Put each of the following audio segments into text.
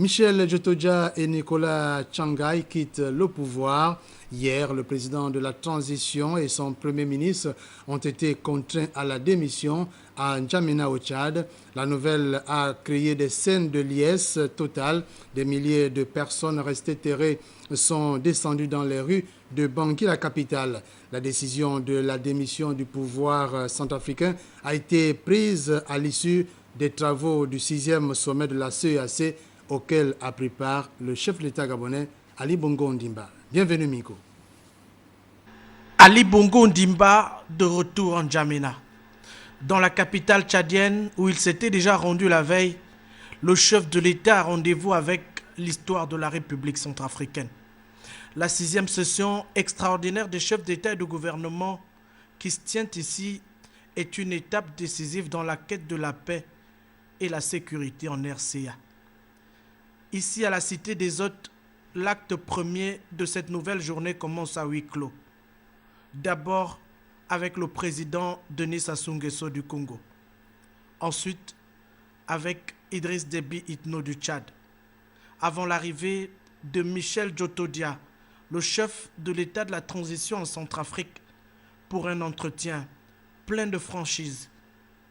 Michel Djotodia et Nicolas Tchangaï quittent le pouvoir. Hier, le président de la transition et son premier ministre ont été contraints à la démission à N'Djamena au Tchad. La nouvelle a créé des scènes de liesse totale. Des milliers de personnes restées terrées sont descendues dans les rues de Bangui, la capitale. La décision de la démission du pouvoir centrafricain a été prise à l'issue des travaux du 6e sommet de la CEAC auquel a pris part le chef de l'État gabonais Ali Bongo Ondimba. Bienvenue Miko. Ali Bongo Ondimba de retour en N'Djamena. Dans la capitale tchadienne où il s'était déjà rendu la veille, le chef de l'État a rendez-vous avec l'histoire de la République centrafricaine. La 6e session extraordinaire des chefs d'État et de gouvernement qui se tient ici est une étape décisive dans la quête de la paix et la sécurité en RCA. Ici, à la Cité des Hôtes, l'acte premier de cette nouvelle journée commence à huis clos. D'abord avec le président Denis Sassou Nguesso du Congo. Ensuite, avec Idriss Déby Itno du Tchad. Avant l'arrivée de Michel Djotodia, le chef de l'État de la transition en Centrafrique, pour un entretien plein de franchise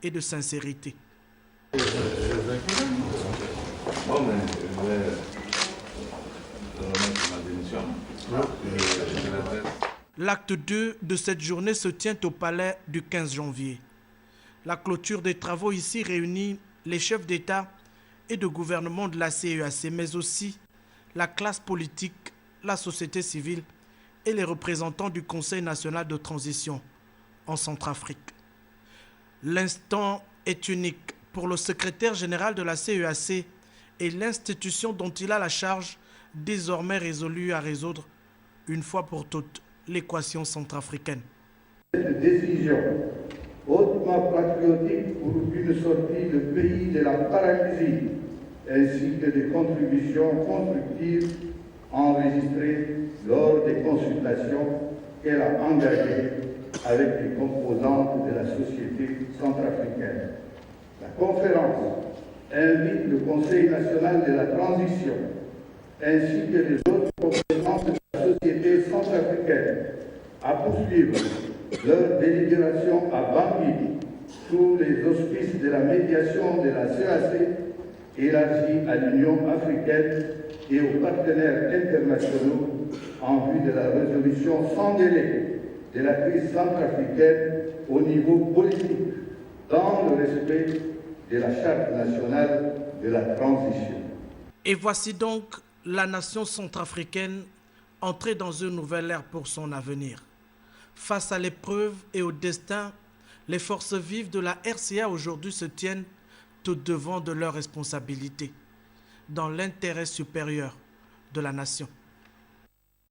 et de sincérité. L'acte 2 de cette journée se tient au palais du 15 janvier. La clôture des travaux ici réunit les chefs d'État et de gouvernement de la CEAC, mais aussi la classe politique, la société civile et les représentants du Conseil national de transition en Centrafrique. L'instant est unique pour le secrétaire général de la CEAC et l'institution dont il a la charge, désormais résolue à résoudre une fois pour toutes l'équation centrafricaine. Cette décision hautement patriotique pour une sortie du pays de la paralysie ainsi que des contributions constructives enregistrées lors des consultations qu'elle a engagées avec les composantes de la société centrafricaine. La conférence invite le Conseil national de la transition ainsi que les autres composantes de la société centrafricaine à poursuivre leur délibération à Bangui sous les auspices de la médiation de la CEAC élargie à l'Union africaine et aux partenaires internationaux en vue de la résolution sans délai de la crise centrafricaine au niveau politique dans le respect de la Charte nationale de la transition. Et voici donc la nation centrafricaine entrée dans une nouvelle ère pour son avenir. Face à l'épreuve et au destin, les forces vives de la RCA aujourd'hui se tiennent tout devant de leurs responsabilités, dans l'intérêt supérieur de la nation.